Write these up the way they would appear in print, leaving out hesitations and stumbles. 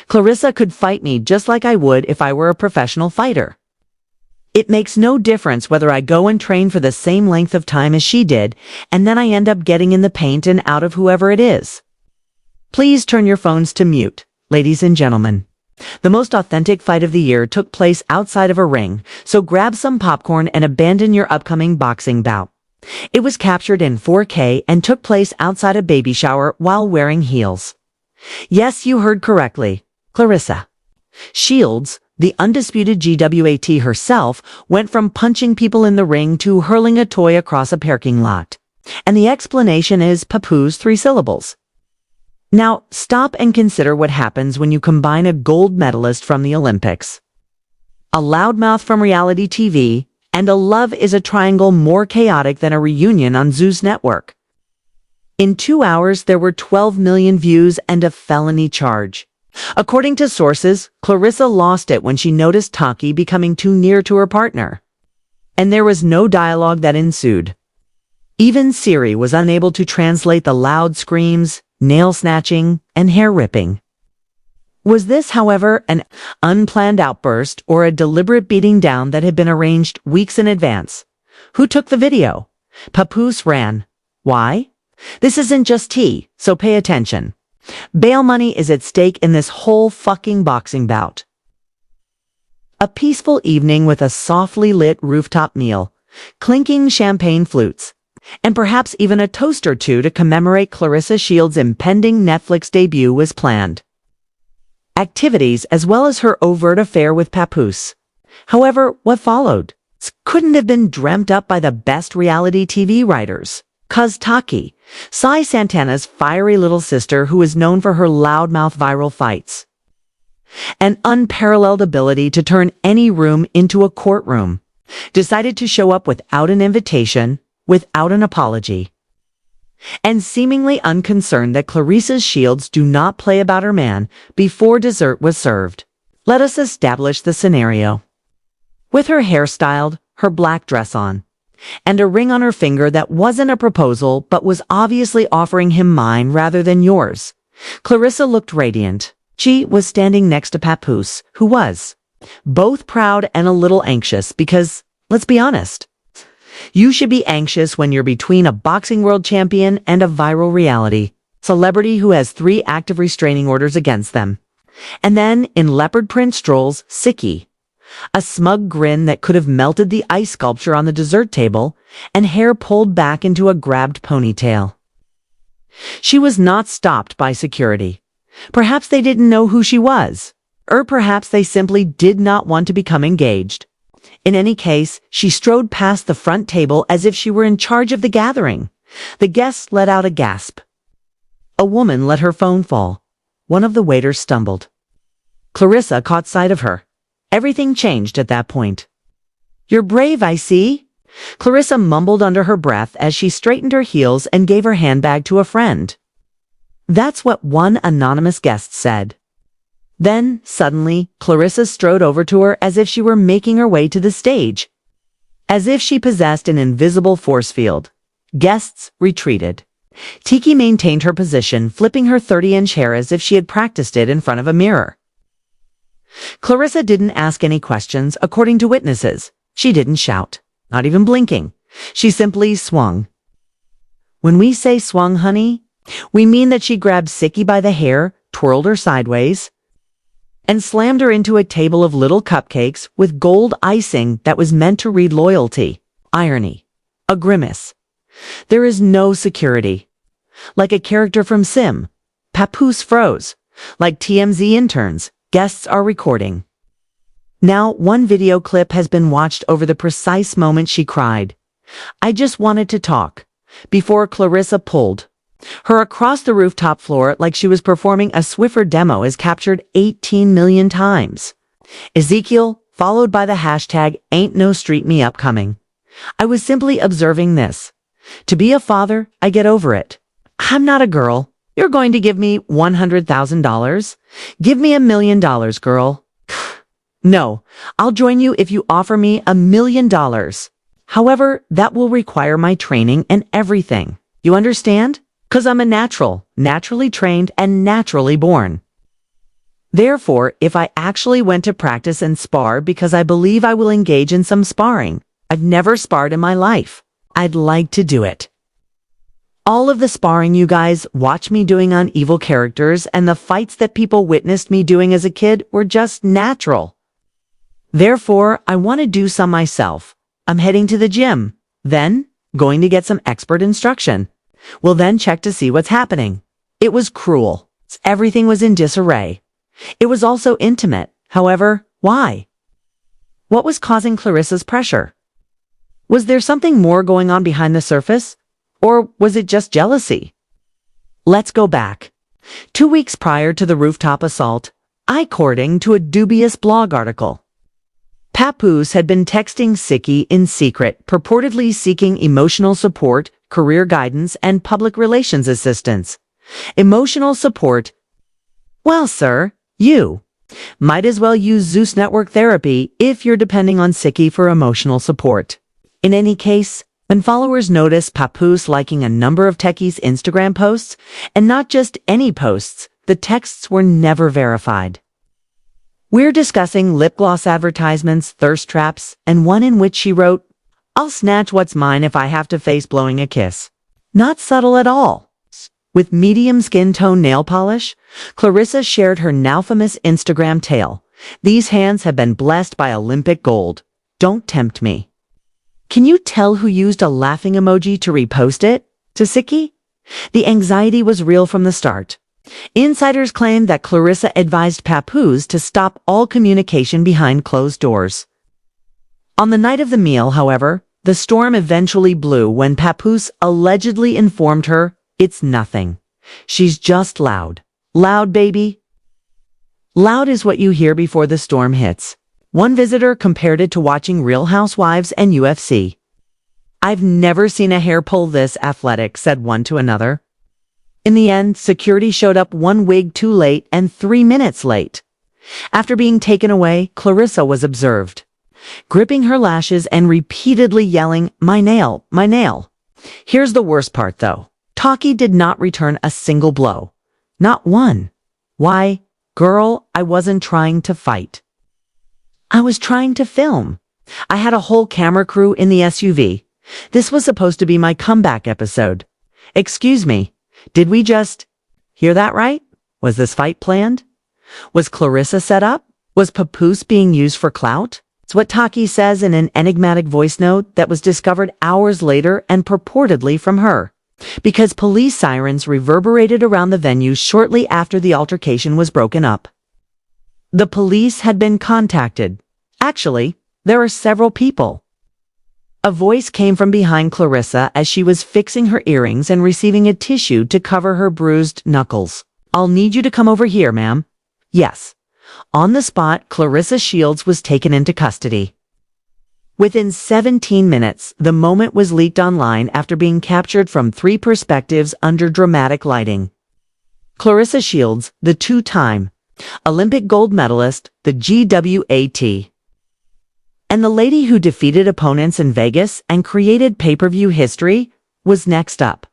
Claressa could fight me just like I would if I were a professional fighter. It makes no difference whether I go and train for the same length of time as she did, and then I end up getting in the paint and out of whoever it is. Please turn your phones to mute, ladies and gentlemen. The most authentic fight of the year took place outside of a ring, so grab some popcorn and abandon your upcoming boxing bout. It was captured in 4K and took place outside a baby shower while wearing heels. Yes, you heard correctly. Claressa Shields, the undisputed GWAT herself, went from punching people in the ring to hurling a toy across a parking lot. And the explanation is Papoose 3 syllables. Now, stop and consider what happens when you combine a gold medalist from the Olympics, a loudmouth from reality TV, and a love is a triangle more chaotic than a reunion on Zeus Network. In 2 hours, there were 12 million views and a felony charge. According to sources, Claressa lost it when she noticed Tesehki becoming too near to her partner. And there was no dialogue that ensued. Even Siri was unable to translate the loud screams, nail snatching, and hair ripping. Was this, however, an unplanned outburst or a deliberate beating down that had been arranged weeks in advance? Who took the video? Papoose ran. Why? This isn't just tea, so pay attention. Bail money is at stake in this whole fucking boxing bout. A peaceful evening with a softly lit rooftop meal, clinking champagne flutes, and perhaps even a toast or two to commemorate Claressa Shields' impending Netflix debut was planned. Activities as well as her overt affair with Papoose. However, what followed couldn't have been dreamt up by the best reality TV writers. 'Cause Tesehki, Sai Santana's fiery little sister who is known for her loudmouth viral fights. An unparalleled ability to turn any room into a courtroom, decided to show up without an invitation, without an apology, and seemingly unconcerned that Claressa Shields do not play about her man before dessert was served. Let us establish the scenario. With her hair styled, her black dress on, and a ring on her finger that wasn't a proposal but was obviously offering him mine rather than yours, Claressa looked radiant. She was standing next to Papoose, who was both proud and a little anxious because, let's be honest, you should be anxious when you're between a boxing world champion and a viral reality celebrity who has 3 active restraining orders against them. And then, in leopard print strolls Tesehki, a smug grin that could have melted the ice sculpture on the dessert table, and hair pulled back into a grabbed ponytail. She was not stopped by security. Perhaps they didn't know who she was, or perhaps they simply did not want to become engaged. In any case, she strode past the front table as if she were in charge of the gathering. The guests let out a gasp. A woman let her phone fall. One of the waiters stumbled. Claressa caught sight of her. Everything changed at that point. "You're brave, I see." Claressa mumbled under her breath as she straightened her heels and gave her handbag to a friend. That's what one anonymous guest said. Then, suddenly, Claressa strode over to her as if she were making her way to the stage. As if she possessed an invisible force field. Guests retreated. Tesehki maintained her position, flipping her 30-inch hair as if she had practiced it in front of a mirror. Claressa didn't ask any questions, according to witnesses. She didn't shout, not even blinking. She simply swung. When we say swung, honey, we mean that she grabbed Tesehki by the hair, twirled her sideways, and slammed her into a table of little cupcakes with gold icing that was meant to read loyalty, irony, a grimace. There is no security. Like a character from Sim, Papoose froze. Like TMZ interns, guests are recording. Now, one video clip has been watched over the precise moment she cried, "I just wanted to talk," before Claressa pulled. Her across the rooftop floor like she was performing a Swiffer demo is captured 18 million times. Ezekiel, followed by the hashtag "Ain't No Street Me Upcoming." I was simply observing this. To be a father, I get over it. I'm not a girl. You're going to give me $100,000? Give me $1 million, girl. No, I'll join you if you offer me $1 million. However, that will require my training and everything. You understand? 'Cause I'm a natural, naturally trained, and naturally born. Therefore, if I actually went to practice and spar because I believe I will engage in some sparring, I've never sparred in my life. I'd like to do it. All of the sparring you guys watch me doing on evil characters and the fights that people witnessed me doing as a kid were just natural. Therefore, I want to do some myself. I'm heading to the gym, then going to get some expert instruction. We'll then check to see what's happening. It was cruel. Everything was in disarray. It was also intimate. However, why? What was causing Claressa's pressure? Was there something more going on behind the surface? Or was it just jealousy? Let's go back. 2 weeks prior to the rooftop assault, according to a dubious blog article, Papoose had been texting Tesehki in secret, purportedly seeking emotional support, career guidance, and public relations assistance. Emotional support? Well, sir, you might as well use Zeus Network therapy if you're depending on Tesehki for emotional support. In any case, when followers noticed Papoose liking a number of Tesehki's Instagram posts, and not just any posts, the texts were never verified. We're discussing lip gloss advertisements, thirst traps, and one in which she wrote, "I'll snatch what's mine if I have to face blowing a kiss." Not subtle at all. With medium skin tone nail polish, Claressa shared her now famous Instagram tale. "These hands have been blessed by Olympic gold. Don't tempt me." Can you tell who used a laughing emoji to repost it? Tesehki? The anxiety was real from the start. Insiders claim that Claressa advised Papoose to stop all communication behind closed doors. On the night of the meal, however, the storm eventually blew when Papoose allegedly informed her, "It's nothing. She's just loud. Loud, baby." Loud is what you hear before the storm hits. One visitor compared it to watching Real Housewives and UFC. "I've never seen a hair pull this athletic," said one to another. In the end, security showed up 1 wig too late and 3 minutes late. After being taken away, Claressa was observed, gripping her lashes and repeatedly yelling, "My nail, my nail." Here's the worst part, though. Tesehki did not return a single blow. Not one. Why? Girl, I wasn't trying to fight. I was trying to film. I had a whole camera crew in the SUV. This was supposed to be my comeback episode. Excuse me. Did we just hear that right? Was this fight planned? Was Claressa set up? Was Papoose being used for clout? It's what Tesehki says in an enigmatic voice note that was discovered hours later and purportedly from her, because police sirens reverberated around the venue shortly after the altercation was broken up. The police had been contacted. Actually, there are several people. A voice came from behind Claressa as she was fixing her earrings and receiving a tissue to cover her bruised knuckles. "I'll need you to come over here, ma'am." Yes. On the spot, Claressa Shields was taken into custody. Within 17 minutes, the moment was leaked online after being captured from 3 perspectives under dramatic lighting. Claressa Shields, the 2-time Olympic gold medalist, the GWAT. And the lady who defeated opponents in Vegas and created pay-per-view history was next up.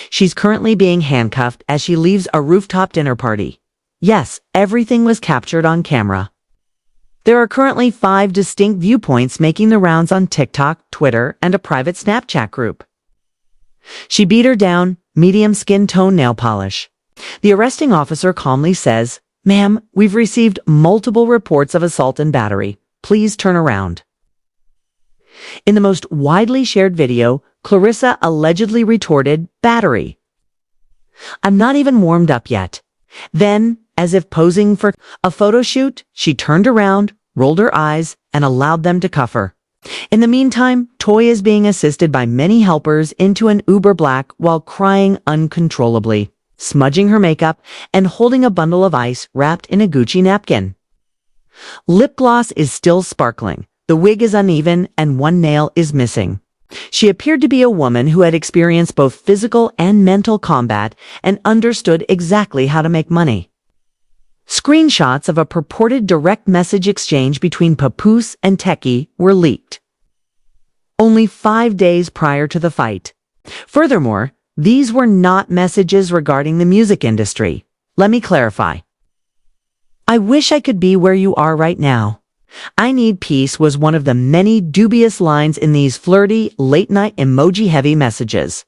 She's currently being handcuffed as she leaves a rooftop dinner party. Yes, everything was captured on camera. There are currently 5 distinct viewpoints making the rounds on TikTok, Twitter, and a private Snapchat group. She beat her down, medium skin tone nail polish. The arresting officer calmly says, "Ma'am, we've received multiple reports of assault and battery. Please turn around." In the most widely shared video, Claressa allegedly retorted, "Battery. I'm not even warmed up yet." Then, as if posing for a photo shoot, she turned around, rolled her eyes, and allowed them to cuff her. In the meantime, Toy is being assisted by many helpers into an Uber Black while crying uncontrollably, smudging her makeup, and holding a bundle of ice wrapped in a Gucci napkin. Lip gloss is still sparkling. The wig is uneven and 1 nail is missing. She appeared to be a woman who had experienced both physical and mental combat and understood exactly how to make money. Screenshots of a purported direct message exchange between Papoose and Tesehki were leaked, only 5 days prior to the fight. Furthermore, these were not messages regarding the music industry. Let me clarify. I wish I could be where you are right now. I need peace was one of the many dubious lines in these flirty, late-night emoji-heavy messages.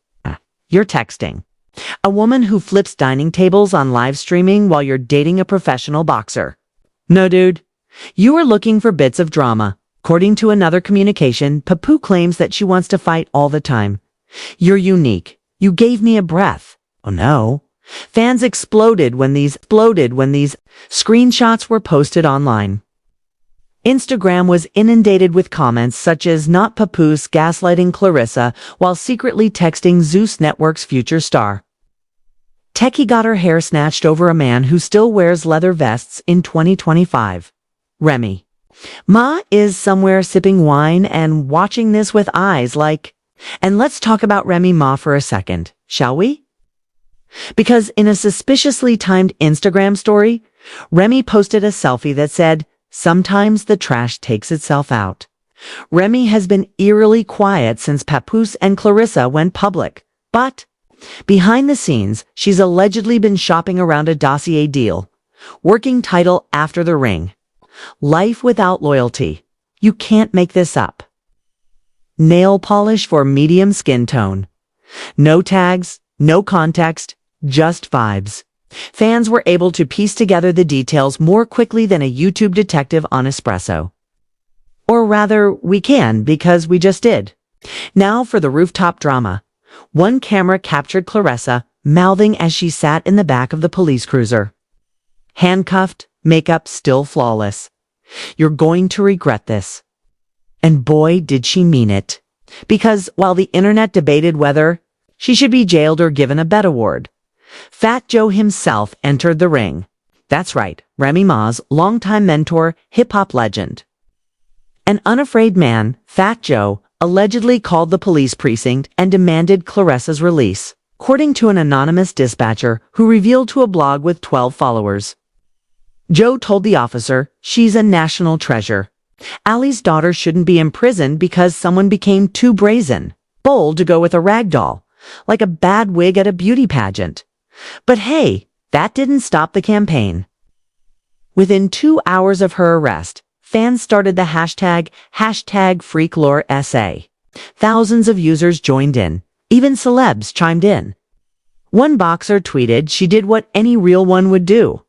You're texting. A woman who flips dining tables on live streaming while you're dating a professional boxer. No, dude. You are looking for bits of drama. According to another communication, Papoose claims that she wants to fight all the time. You're unique. You gave me a breath. Oh no. Fans exploded when these screenshots were posted online. Instagram was inundated with comments such as not Papoose gaslighting Claressa while secretly texting Zeus Network's future star. Tesehki got her hair snatched over a man who still wears leather vests in 2025. Remy. Ma is somewhere sipping wine and watching this with eyes like... And let's talk about Remy Ma for a second, shall we? Because in a suspiciously timed Instagram story, Remy posted a selfie that said, "Sometimes the trash takes itself out." Remy has been eerily quiet since Papoose and Claressa went public, but behind the scenes, she's allegedly been shopping around a dossier deal. Working title after the ring. Life without loyalty. You can't make this up. Nail polish for medium skin tone. No tags, no context, just vibes. Fans were able to piece together the details more quickly than a YouTube detective on espresso. Or rather, we can because we just did. Now for the rooftop drama. One camera captured Claressa mouthing as she sat in the back of the police cruiser. Handcuffed, makeup still flawless. You're going to regret this. And boy, did she mean it. Because while the internet debated whether she should be jailed or given a Bet award, Fat Joe himself entered the ring. That's right, Remy Ma's longtime mentor, hip-hop legend. An unafraid man, Fat Joe, allegedly called the police precinct and demanded Claressa's release, according to an anonymous dispatcher who revealed to a blog with 12 followers. Joe told the officer, "She's a national treasure. Allie's daughter shouldn't be imprisoned because someone became too brazen, bold to go with a rag doll, like a bad wig at a beauty pageant. But hey, that didn't stop the campaign." Within 2 hours of her arrest, fans started the hashtag #FreakLoreSA. Thousands of users joined in. Even celebs chimed in. One boxer tweeted she did what any real one would do.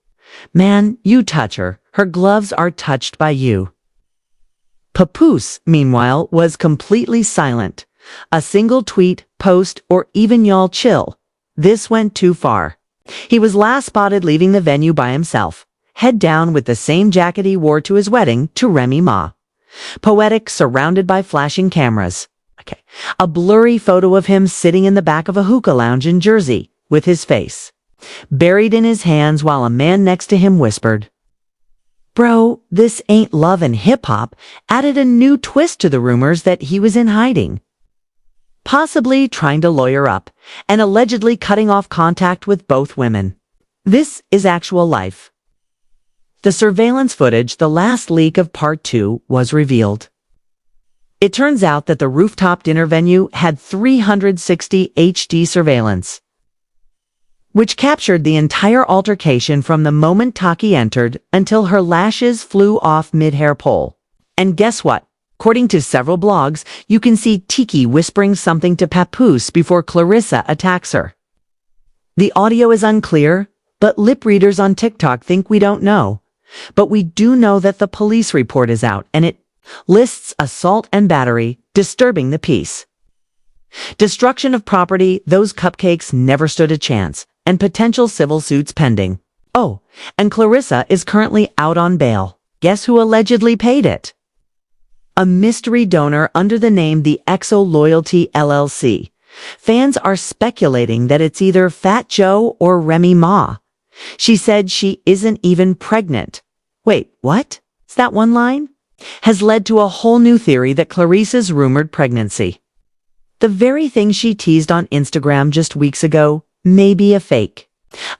"Man, you touch her. Her gloves are touched by you." Papoose, meanwhile, was completely silent. A single tweet, post, or even "y'all chill." This went too far. He was last spotted leaving the venue by himself, head down with the same jacket he wore to his wedding to Remy Ma. Poetic, surrounded by flashing cameras. A blurry photo of him sitting in the back of a hookah lounge in Jersey, with his face buried in his hands while a man next to him whispered, "Bro, this ain't love and hip-hop," added a new twist to the rumors that he was in hiding. Possibly trying to lawyer up, and allegedly cutting off contact with both women. This is actual life. The surveillance footage, the last leak of Part 2, was revealed. It turns out that the rooftop dinner venue had 360 HD surveillance, which captured the entire altercation from the moment Taki entered until her lashes flew off mid-hair pole. And guess what? According to several blogs, you can see Tiki whispering something to Papoose before Claressa attacks her. The audio is unclear, but lip readers on TikTok think we don't know. But we do know that the police report is out, and it lists assault and battery, disturbing the peace. Destruction of property, those cupcakes never stood a chance, and potential civil suits pending. Oh, and Claressa is currently out on bail. Guess who allegedly paid it? A mystery donor under the name the Exo Loyalty LLC. Fans are speculating that it's either Fat Joe or Remy Ma. She said she isn't even pregnant. Wait, what? Is that one line? Has led to a whole new theory that Claressa's rumored pregnancy, the very thing she teased on Instagram just weeks ago, may be a fake.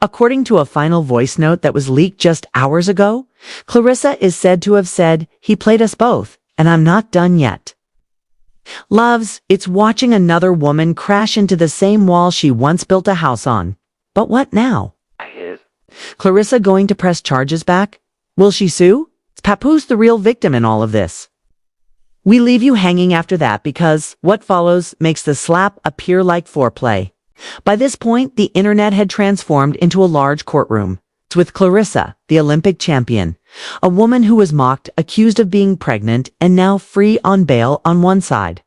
According to a final voice note that was leaked just hours ago, Claressa is said to have said, "He played us both, and I'm not done yet." Loves, it's watching another woman crash into the same wall she once built a house on. But what now? Claressa going to press charges back? Will she sue? Is Papoose the real victim in all of this? We leave you hanging after that because what follows makes the slap appear like foreplay. By this point, the internet had transformed into a large courtroom. It's with Claressa, the Olympic champion, a woman who was mocked, accused of being pregnant, and now free on bail on one side.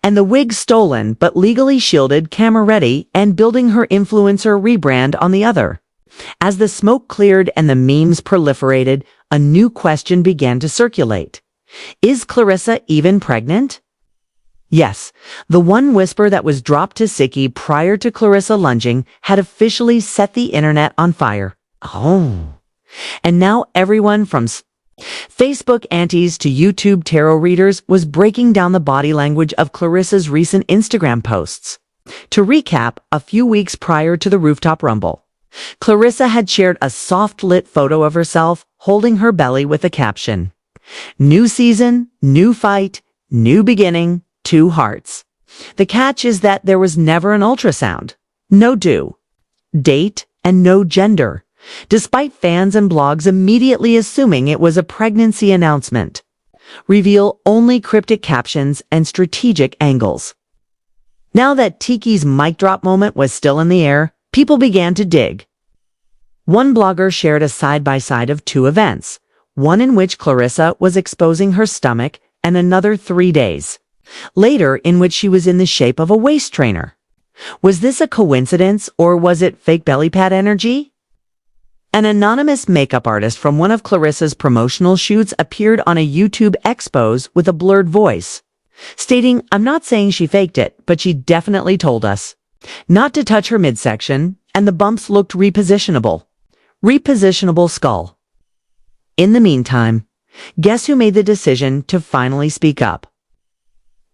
And the wig stolen but legally shielded, camera ready, and building her influencer rebrand on the other. As the smoke cleared and the memes proliferated, a new question began to circulate. Is Claressa even pregnant? Yes, the one whisper that was dropped to Tesehki prior to Claressa lunging had officially set the internet on fire. Oh. And now everyone from Facebook aunties to YouTube tarot readers was breaking down the body language of Claressa's recent Instagram posts. To recap, a few weeks prior to the rooftop rumble, Claressa had shared a soft-lit photo of herself holding her belly with a caption, "New season, new fight, new beginning, 2 hearts." The catch is that there was never an ultrasound, no due date, and no gender, despite fans and blogs immediately assuming it was a pregnancy announcement. Reveal only cryptic captions and strategic angles. Now that Tiki's mic drop moment was still in the air, people began to dig. One blogger shared a side-by-side of 2 events, one in which Claressa was exposing her stomach and another 3 days later in which she was in the shape of a waist trainer. Was this a coincidence or was it fake belly pad energy? An anonymous makeup artist from one of Claressa's promotional shoots appeared on a YouTube expose with a blurred voice, stating, "I'm not saying she faked it, but she definitely told us not to touch her midsection, and the bumps looked repositionable." Repositionable skull. In the meantime, guess who made the decision to finally speak up?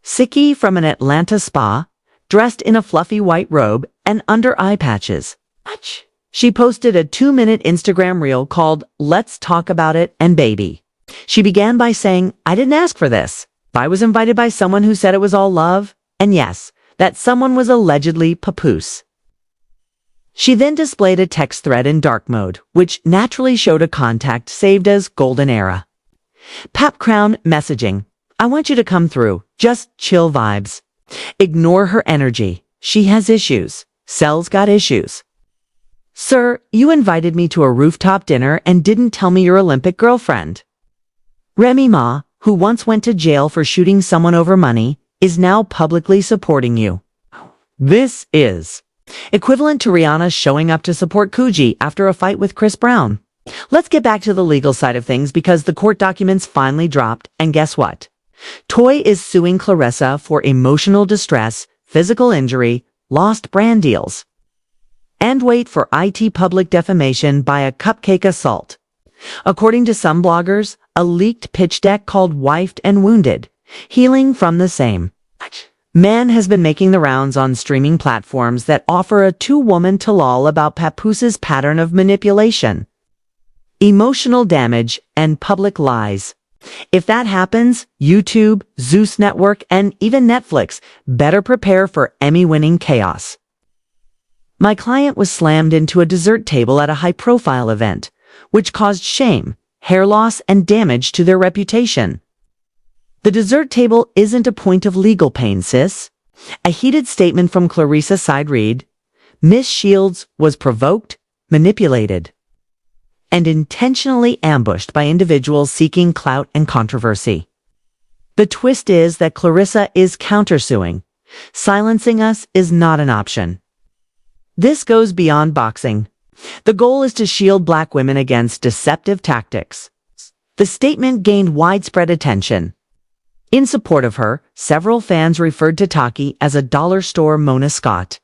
Tesehki from an Atlanta spa, dressed in a fluffy white robe and under eye patches. She posted a 2-minute Instagram reel called "Let's Talk About It and Baby." She began by saying, "I didn't ask for this. I was invited by someone who said it was all love, and yes, that someone was allegedly Papoose." She then displayed a text thread in dark mode, which naturally showed a contact saved as Golden Era. Pap Crown messaging, "I want you to come through, just chill vibes. Ignore her energy. She has issues. Cell's got issues. Sir, you invited me to a rooftop dinner and didn't tell me your Olympic girlfriend." Remy Ma, who once went to jail for shooting someone over money, is now publicly supporting you. This is equivalent to Rihanna showing up to support Coogee after a fight with Chris Brown. Let's get back to the legal side of things because the court documents finally dropped, and guess what? Toy is suing Claressa for emotional distress, physical injury, lost brand deals. And wait for IT public defamation by a cupcake assault. According to some bloggers, a leaked pitch deck called "Wifed and Wounded, Healing from the Same" man has been making the rounds on streaming platforms that offer a 2-woman tell-all about Papoose's pattern of manipulation, emotional damage, and public lies. If that happens, YouTube, Zeus Network, and even Netflix better prepare for Emmy-winning chaos. My client was slammed into a dessert table at a high-profile event, which caused shame, hair loss, and damage to their reputation. The dessert table isn't a point of legal pain, sis. A heated statement from Claressa's side read, "Miss Shields was provoked, manipulated, and intentionally ambushed by individuals seeking clout and controversy." The twist is that Claressa is countersuing. Silencing us is not an option. This goes beyond boxing. The goal is to shield Black women against deceptive tactics. The statement gained widespread attention. In support of her, several fans referred to Taki as a dollar store Mona Scott,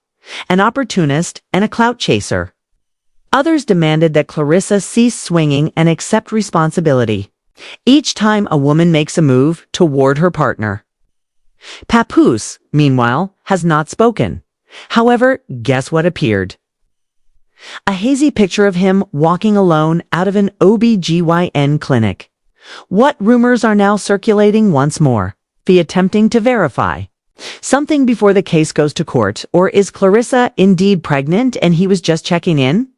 an opportunist and a clout chaser. Others demanded that Claressa cease swinging and accept responsibility each time a woman makes a move toward her partner. Papoose, meanwhile, has not spoken. However, guess what appeared? A hazy picture of him walking alone out of an OB/GYN clinic. What rumors are now circulating once more? The attempting to verify something before the case goes to court, or is Claressa indeed pregnant and he was just checking in?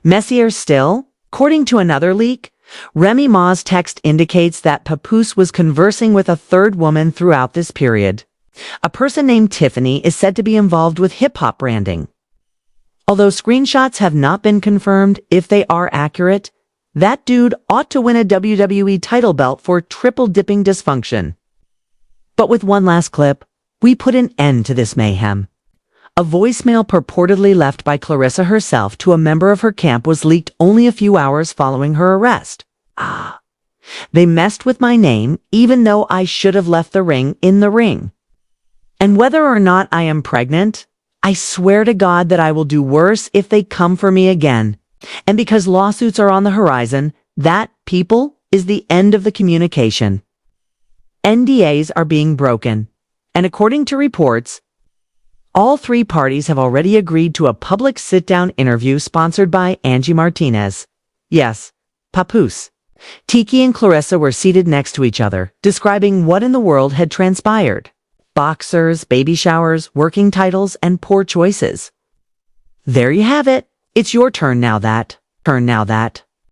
Messier still, according to another leak, Remy Ma's text indicates that Papoose was conversing with a third woman throughout this period. A person named Tiffany is said to be involved with hip-hop branding. Although screenshots have not been confirmed, if they are accurate, that dude ought to win a WWE title belt for triple-dipping dysfunction. But with one last clip, we put an end to this mayhem. A voicemail purportedly left by Claressa herself to a member of her camp was leaked only a few hours following her arrest. They messed with my name, even though I should have left the ring in the ring. And whether or not I am pregnant, I swear to God that I will do worse if they come for me again. And because lawsuits are on the horizon, that, people, is the end of the communication. NDAs are being broken. And according to reports, all three parties have already agreed to a public sit-down interview sponsored by Angie Martinez. Yes, Papoose. Tesehki and Claressa were seated next to each other, describing what in the world had transpired. Boxers, baby showers, working titles, and poor choices. There you have it. It's your turn now that.